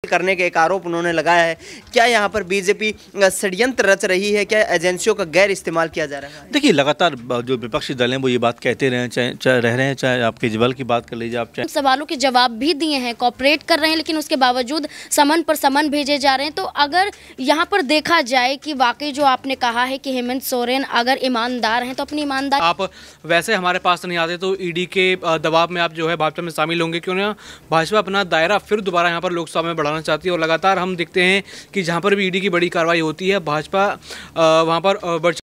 करने का एक आरोप उन्होंने लगाया है। क्या यहाँ पर बीजेपी षड्यंत्र रच रही है? क्या एजेंसियों का गैर इस्तेमाल किया जा रहा है? देखिए, लगातार जो विपक्षी दल हैं वो ये बात कहते रहे, चाहे रह रहे हैं, चाहे आप केजरीवाल की बात कर लीजिए, आप चाहे सवालों के जवाब भी दिए हैं, कॉपरेट कर रहे हैं, लेकिन उसके बावजूद समन पर समन भेजे जा रहे हैं। तो अगर यहाँ पर देखा जाए कि वाकई जो आपने कहा है कि हेमंत सोरेन अगर ईमानदार हैं तो अपनी ईमानदार, आप वैसे हमारे पास नहीं आते तो ईडी के दबाव में आप जो है भाजपा में शामिल होंगे, क्यों ना भाजपा अपना दायरा फिर दोबारा यहाँ पर लोकसभा में बढ़ाना चाहती है। और लगातार हम देखते हैं कि जहाँ पर भी ईडी की बड़ी कार्रवाई होती है भाजपा वहाँ पर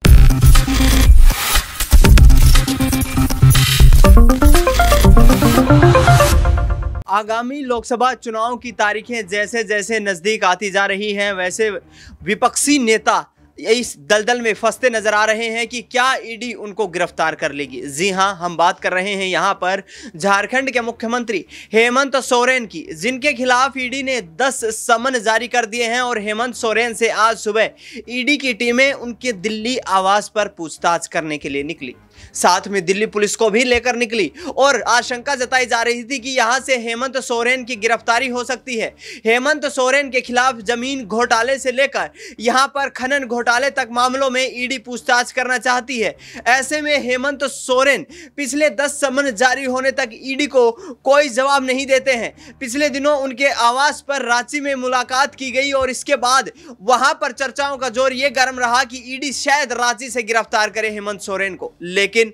आगामी लोकसभा चुनाव की तारीखें जैसे जैसे नजदीक आती जा रही हैं, वैसे विपक्षी नेता इस दलदल में फंसते नजर आ रहे हैं कि क्या ईडी उनको गिरफ्तार कर लेगी। जी हां, हम बात कर रहे हैं यहां पर झारखंड के मुख्यमंत्री हेमंत सोरेन की, जिनके खिलाफ ईडी ने 10 समन जारी कर दिए हैं। और हेमंत सोरेन से आज सुबह ईडी की टीमें उनके दिल्ली आवास पर पूछताछ करने के लिए निकली, साथ में दिल्ली पुलिस को भी लेकर निकली और आशंका जताई जा रही थी कि यहां से हेमंत सोरेन की गिरफ्तारी हो सकती है। हेमंत सोरेन के खिलाफ जमीन घोटाले से लेकर यहां पर खनन घोटाले तक मामलों में ईडी पूछताछ करना चाहती है। ऐसे में हेमंत सोरेन पिछले 10 समन जारी होने तक ईडी को कोई जवाब नहीं देते हैं। पिछले दिनों उनके आवास पर रांची में मुलाकात की गई और इसके बाद वहां पर चर्चाओं का जोर यह गर्म रहा कि ईडी शायद रांची से गिरफ्तार करे हेमंत सोरेन को, लेकिन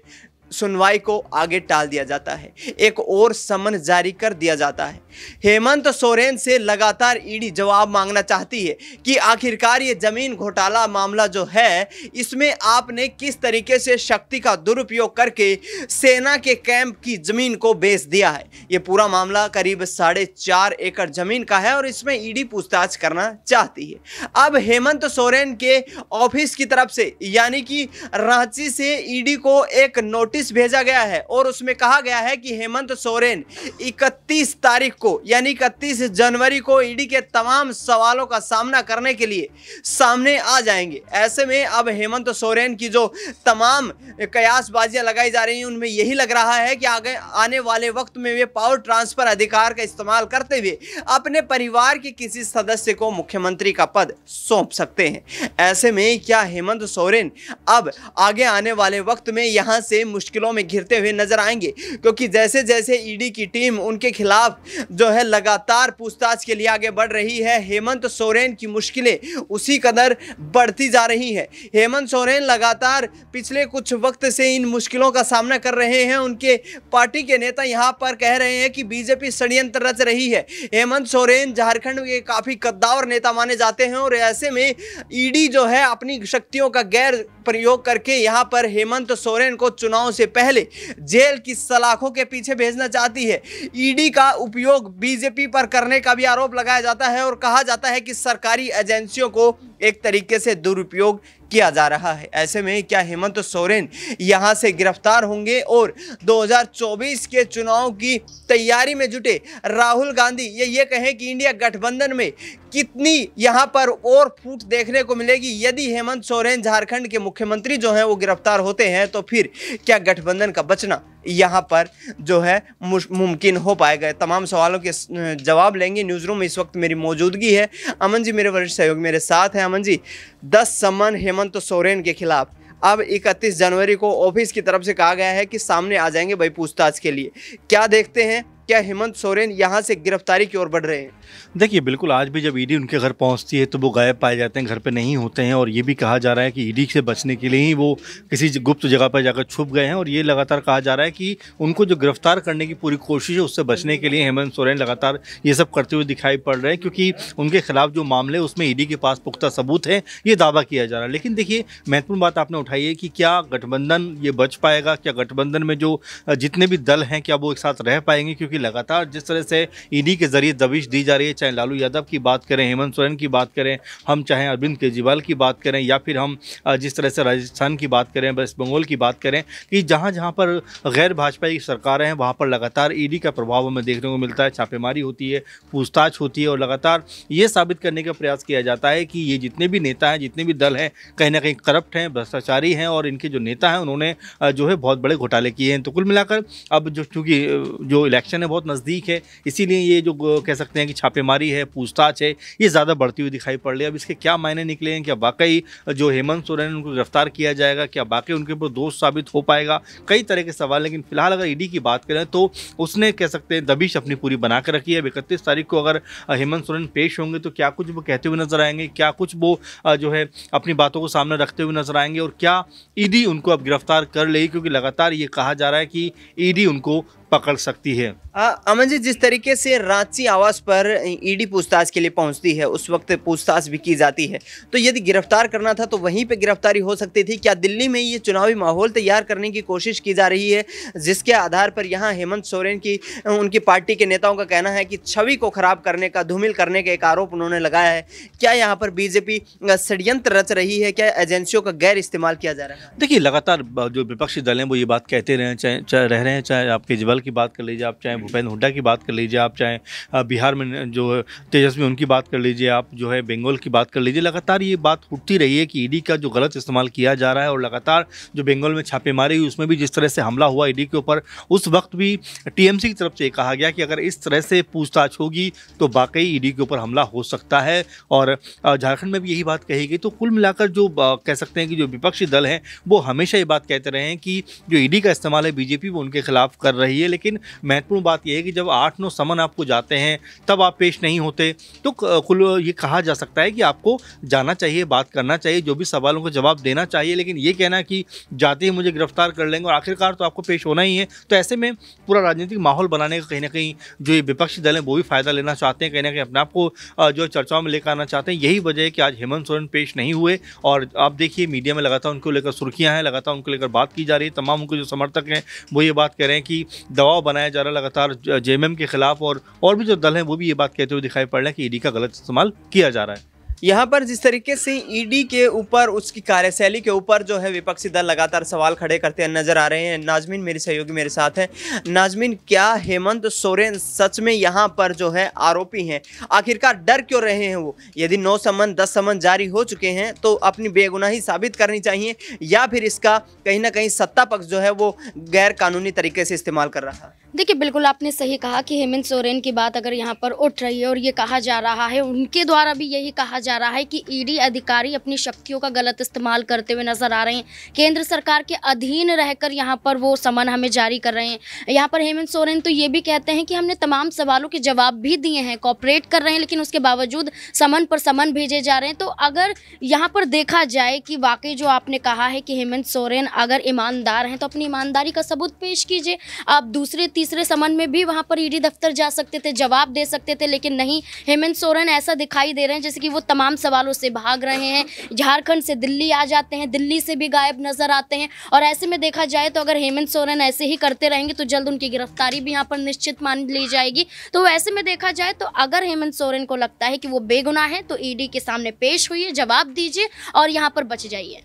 सुनवाई को आगे टाल दिया जाता है, एक और समन जारी कर दिया जाता है। हेमंत सोरेन से लगातार ईडी जवाब मांगना चाहती है कि आखिरकार ये जमीन घोटाला मामला जो है, इसमें आपने किस तरीके से शक्ति का दुरुपयोग करके सेना के कैंप की जमीन को बेच दिया है। ये पूरा मामला करीब 4.5 एकड़ जमीन का है और इसमें ईडी पूछताछ करना चाहती है। अब हेमंत सोरेन के ऑफिस की तरफ से यानी कि रांची से ईडी को एक नोटिस भेजा गया है और उसमें कहा गया है कि हेमंत सोरेन 31 तारीख को यानी 31 जनवरी को ईडी के तमाम सवालों का सामना करने के लिए सामने आ जाएंगे। ऐसे में अब हेमंत सोरेन की जो तमाम कयासबाजियां लगाई जा रही हैं, उनमें यही लग रहा है कि आगे आने वाले वक्त में वे पावर ट्रांसफर अधिकार का इस्तेमाल करते हुए अपने परिवार के किसी सदस्य को मुख्यमंत्री का पद सौंप सकते हैं। ऐसे में क्या हेमंत सोरेन अब आगे आने वाले वक्त में यहां से मुश्किलों में घिरते हुए नजर आएंगे? क्योंकि जैसे जैसे ईडी की टीम उनके खिलाफ जो है लगातार पूछताछ के लिए आगे बढ़ रही है, हेमंत सोरेन की मुश्किलें उसी कदर बढ़ती जा रही हैं। हेमंत सोरेन लगातार पिछले कुछ वक्त से इन मुश्किलों का सामना कर रहे हैं। उनके पार्टी के नेता यहां पर कह रहे हैं कि बीजेपी षड्यंत्र रच रही है। हेमंत सोरेन झारखंड के काफी कद्दावर नेता माने जाते हैं और ऐसे में ईडी जो है अपनी शक्तियों का गैर प्रयोग करके यहां पर हेमंत सोरेन को चुनाव से पहले जेल की सलाखों के पीछे भेजना चाहती है। ईडी का उपयोग बीजेपी पर करने का भी आरोप लगाया जाता है और कहा जाता है कि सरकारी एजेंसियों को एक तरीके से दुरुपयोग किया जा रहा है। ऐसे में क्या हेमंत सोरेन यहां से गिरफ्तार होंगे और 2024 के चुनाव की तैयारी में जुटे राहुल गांधी ये कहें कि इंडिया गठबंधन में कितनी यहां पर और फूट देखने को मिलेगी? यदि हेमंत सोरेन झारखंड के मुख्यमंत्री जो हैं वो गिरफ्तार होते हैं तो फिर क्या गठबंधन का बचना यहां पर जो है मुमकिन हो पाएगा? तमाम सवालों के जवाब लेंगे। न्यूज़ रूम में इस वक्त मेरी मौजूदगी है। अमन जी मेरे वरिष्ठ सहयोगी मेरे साथ हैं। अमन जी, 10 समन हेमंत सोरेन के खिलाफ अब 31 जनवरी को ऑफिस की तरफ से कहा गया है कि सामने आ जाएंगे भाई पूछताछ के लिए। क्या देखते हैं, क्या हेमंत सोरेन यहां से गिरफ्तारी की ओर बढ़ रहे हैं? देखिए, बिल्कुल आज भी जब ईडी उनके घर पहुंचती है तो वो गायब पाए जाते हैं, घर पे नहीं होते हैं। और ये भी कहा जा रहा है कि ईडी से बचने के लिए ही वो किसी गुप्त जगह पर जाकर छुप गए हैं। और ये लगातार कहा जा रहा है कि उनको जो गिरफ्तार करने की पूरी कोशिश है उससे बचने के लिए हेमंत सोरेन लगातार ये सब करते हुए दिखाई पड़ रहे हैं, क्योंकि उनके खिलाफ जो मामले उसमें ईडी के पास पुख्ता सबूत है, ये दावा किया जा रहा है। लेकिन देखिए, महत्वपूर्ण बात आपने उठाई है कि क्या गठबंधन ये बच पाएगा, क्या गठबंधन में जो जितने भी दल हैं क्या वो एक साथ रह पाएंगे? क्योंकि लगातार जिस तरह से ईडी के जरिए दबिश दी जा रही है, चाहे लालू यादव की बात करें, हेमंत सोरेन की बात करें, हम चाहे अरविंद केजरीवाल की बात करें, या फिर हम जिस तरह से राजस्थान की बात करें, वेस्ट बंगाल की बात करें, कि जहां जहां पर गैर भाजपाई सरकारें हैं वहां पर लगातार ईडी का प्रभाव हमें देखने को मिलता है। छापेमारी होती है, पूछताछ होती है और लगातार ये साबित करने का प्रयास किया जाता है कि ये जितने भी नेता हैं, जितने भी दल हैं, कहीं ना कहीं करप्ट हैं, भ्रष्टाचारी हैं और इनके जो नेता हैं उन्होंने जो है बहुत बड़े घोटाले किए हैं। तो कुल मिलाकर अब जो चूँकि जो इलेक्शन इन्हें बहुत नज़दीक है, इसीलिए ये जो कह सकते हैं कि छापेमारी है, पूछताछ है, ये ज़्यादा बढ़ती हुई दिखाई पड़ रही है। अब इसके क्या मायने निकले हैं, क्या वाकई जो हेमंत सोरेन उनको गिरफ्तार किया जाएगा, क्या वाकई उनके ऊपर दोष साबित हो पाएगा, कई तरह के सवाल। लेकिन फिलहाल अगर ईडी की बात करें तो उसने कह सकते हैं दबिश अपनी पूरी बना कर रखी है। 31 तारीख को अगर हेमंत सोरेन पेश होंगे तो क्या कुछ वो कहते हुए नजर आएंगे, क्या कुछ वो जो है अपनी बातों को सामने रखते हुए नजर आएंगे, और क्या ईडी उनको अब गिरफ्तार कर लेगी, क्योंकि लगातार ये कहा जा रहा है कि ईडी उनको पकड़ सकती है। अमन जी, जिस तरीके से रांची आवास पर ईडी पूछताछ के लिए पहुंचती है, उस वक्त पूछताछ भी की जाती है, तो यदि गिरफ्तार करना था तो वहीं पे गिरफ्तारी हो सकती थी। क्या दिल्ली में ये चुनावी माहौल तैयार करने की कोशिश की जा रही है, जिसके आधार पर यहाँ हेमंत सोरेन की उनकी पार्टी के नेताओं का कहना है कि छवि को खराब करने का, धूमिल करने का एक आरोप उन्होंने लगाया है। क्या यहाँ पर बीजेपी षड्यंत्र रच रही है, क्या एजेंसियों का गैर इस्तेमाल किया जा रहा है? देखिए, लगातार जो विपक्षी दल हैं वो ये बात कहते रहे, चाहे रह रहे हैं, चाहे आप केजरीवाल की बात कर लीजिए, आप चाहे भूपेंद्र हुड्डा की बात कर लीजिए, आप चाहे बिहार में जो तेजस्वी उनकी बात कर लीजिए, आप जो है बंगाल की बात कर लीजिए, लगातार ये बात उठती रही है कि ईडी का जो गलत इस्तेमाल किया जा रहा है। और लगातार जो बंगाल में छापेमारी हुई उसमें भी जिस तरह से हमला हुआ ईडी के ऊपर, उस वक्त भी टीएमसी की तरफ से कहा गया कि अगर इस तरह से पूछताछ होगी तो वाकई ईडी के ऊपर हमला हो सकता है। और झारखंड में भी यही बात कही गई। तो कुल मिलाकर जो कह सकते हैं कि जो विपक्षी दल हैं वो हमेशा ये बात कहते रहे हैं कि जो ईडी का इस्तेमाल है बीजेपी वो उनके खिलाफ कर रही है। लेकिन महत्वपूर्ण बात यह है कि जब 8-9 समन आपको जाते हैं तब आप पेश नहीं होते, तो कुल ये कहा जा सकता है कि आपको जाना चाहिए, बात करना चाहिए, जो भी सवालों का जवाब देना चाहिए। लेकिन ये कहना कि जाते ही मुझे गिरफ्तार कर लेंगे और आखिरकार तो आपको पेश होना ही है, तो ऐसे में पूरा राजनीतिक माहौल बनाने का कहीं ना कहीं जो ये विपक्षी दल हैं वो भी फायदा लेना चाहते हैं, कहीं ना कहीं अपने आप को जो चर्चाओं में लेकर आना चाहते हैं। यही वजह है कि आज हेमंत सोरेन पेश नहीं हुए और आप देखिए मीडिया में लगातार उनको लेकर सुर्खियां हैं, लगातार उनको लेकर बात की जा रही है। तमाम उनके जो समर्थक हैं वो ये बात कह रहे हैं कि दबाव बनाया जा रहा है लगातार जेएमएम के खिलाफ, और भी जो दल हैं वो भी ये बात कहते हुए दिखाई पड़ रहे हैं कि ईडी का गलत इस्तेमाल किया जा रहा है। यहाँ पर जिस तरीके से ईडी के ऊपर, उसकी कार्यशैली के ऊपर जो है विपक्षी दल लगातार सवाल खड़े करते नजर आ रहे हैं। नाजमीन मेरी सहयोगी मेरे साथ हैं। नाजमीन, क्या हेमंत सोरेन सच में यहाँ पर जो है आरोपी हैं? आखिरकार डर क्यों रहे हैं वो? यदि 9 समन 10 समन जारी हो चुके हैं तो अपनी बेगुनाही साबित करनी चाहिए, या फिर इसका कहीं ना कहीं सत्ता पक्ष जो है वो गैर कानूनी तरीके से इस्तेमाल कर रहा है? देखिए, बिल्कुल आपने सही कहा कि हेमंत सोरेन की बात अगर यहाँ पर उठ रही है और ये कहा जा रहा है, उनके द्वारा भी यही कहा जा रहा है कि ईडी अधिकारी अपनी शक्तियों का गलत इस्तेमाल करते हुए नजर आ रहे हैं, केंद्र सरकार के अधीन रहकर यहाँ पर वो समन हमें जारी कर रहे हैं। यहाँ पर हेमंत सोरेन तो ये भी कहते हैं कि हमने तमाम सवालों के जवाब भी दिए हैं, कॉपरेट कर रहे हैं, लेकिन उसके बावजूद समन पर समन भेजे जा रहे हैं। तो अगर यहाँ पर देखा जाए कि वाकई जो आपने कहा है कि हेमंत सोरेन अगर ईमानदार हैं तो अपनी ईमानदारी का सबूत पेश कीजिए। आप दूसरे तीसरे समन में भी वहाँ पर ईडी दफ्तर जा सकते थे, जवाब दे सकते थे, लेकिन नहीं, हेमंत सोरेन ऐसा दिखाई दे रहे हैं जैसे कि वो तमाम सवालों से भाग रहे हैं। झारखंड से दिल्ली आ जाते हैं, दिल्ली से भी गायब नजर आते हैं। और ऐसे में देखा जाए तो अगर हेमंत सोरेन ऐसे ही करते रहेंगे तो जल्द उनकी गिरफ्तारी भी यहाँ पर निश्चित मान ली जाएगी। तो ऐसे में देखा जाए तो अगर हेमंत सोरेन को लगता है कि वो बेगुनाह है तो ईडी के सामने पेश हुई, जवाब दीजिए और यहाँ पर बच जाइए।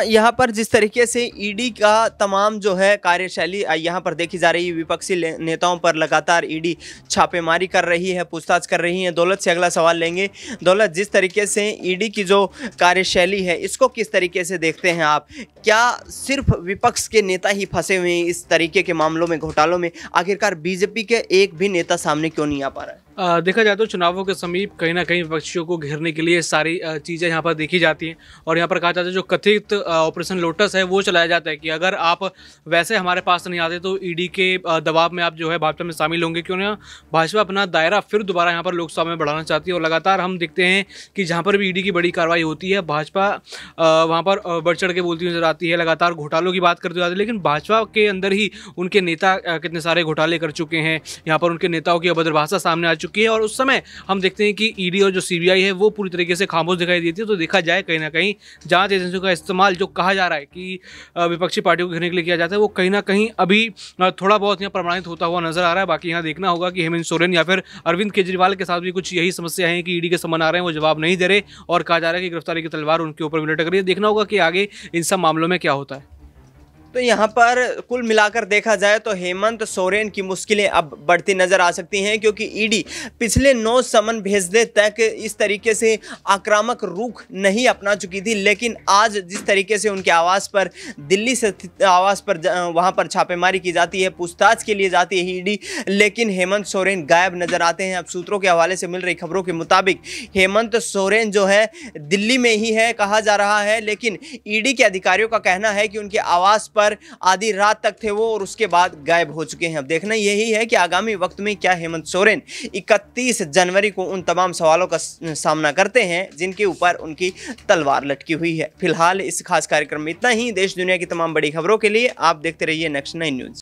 यहाँ पर जिस तरीके से ईडी का तमाम जो है कार्यशैली यहाँ पर देखी जा रही है, विपक्षी नेताओं पर लगातार ईडी छापेमारी कर रही है, पूछताछ कर रही है। दौलत से अगला सवाल लेंगे। दौलत, जिस तरीके से ईडी की जो कार्यशैली है इसको किस तरीके से देखते हैं आप? क्या सिर्फ विपक्ष के नेता ही फंसे हुए हैं इस तरीके के मामलों में, घोटालों में? आखिरकार बीजेपी के एक भी नेता सामने क्यों नहीं आ पा रहा है? देखा जाए तो चुनावों के समीप कहीं ना कहीं विपक्षियों को घेरने के लिए सारी चीज़ें यहाँ पर देखी जाती हैं। और यहाँ पर कहा जाता है जो कथित ऑपरेशन लोटस है वो चलाया जाता है कि अगर आप वैसे हमारे पास नहीं आते तो ईडी के दबाव में आप जो है भाजपा में शामिल होंगे, क्यों ना भाजपा अपना दायरा फिर दोबारा यहाँ पर लोकसभा में बढ़ाना चाहती है। और लगातार हम देखते हैं कि जहाँ पर भी ईडी की बड़ी कार्रवाई होती है भाजपा वहाँ पर बढ़ चढ़ के बोलती नजर आती है, लगातार घोटालों की बात करती जाती है। लेकिन भाजपा के अंदर ही उनके नेता कितने सारे घोटाले कर चुके हैं, यहाँ पर उनके नेताओं की अभद्र भाषा सामने आ चुकी है। और उस समय हम देखते हैं कि ईडी और जो सीबीआई है वो पूरी तरीके से खामोश दिखाई देती है। तो देखा जाए कहीं ना कहीं जांच एजेंसियों का इस्तेमाल जो कहा जा रहा है कि विपक्षी पार्टियों को घेरने के लिए किया जाता है वो कहीं ना कहीं अभी थोड़ा बहुत यहाँ प्रमाणित होता हुआ नजर आ रहा है। बाकी यहाँ देखना होगा कि हेमंत सोरेन या फिर अरविंद केजरीवाल के साथ भी कुछ यही समस्या है कि ईडी के समन आ रहे हैं, वो जवाब नहीं दे रहे और कहा जा रहा है कि गिरफ्तारी की तलवार उनके ऊपर भी लटक रही है। देखना होगा कि आगे इन सब मामलों में क्या होता है। तो यहाँ पर कुल मिलाकर देखा जाए तो हेमंत सोरेन की मुश्किलें अब बढ़ती नजर आ सकती हैं, क्योंकि ईडी पिछले 9 समन भेजने तक इस तरीके से आक्रामक रुख नहीं अपना चुकी थी, लेकिन आज जिस तरीके से उनके आवास पर, दिल्ली से आवास पर वहाँ पर छापेमारी की जाती है, पूछताछ के लिए जाती है ईडी, लेकिन हेमंत सोरेन गायब नजर आते हैं। अब सूत्रों के हवाले से मिल रही खबरों के मुताबिक हेमंत सोरेन जो है दिल्ली में ही है कहा जा रहा है, लेकिन ईडी के अधिकारियों का कहना है कि उनके आवास पर आधी रात तक थे वो और उसके बाद गायब हो चुके हैं। अब देखना यही है कि आगामी वक्त में क्या हेमंत सोरेन 31 जनवरी को उन तमाम सवालों का सामना करते हैं जिनके ऊपर उनकी तलवार लटकी हुई है। फिलहाल इस खास कार्यक्रम में इतना ही। देश दुनिया की तमाम बड़ी खबरों के लिए आप देखते रहिए नेक्स्ट 9 न्यूज़।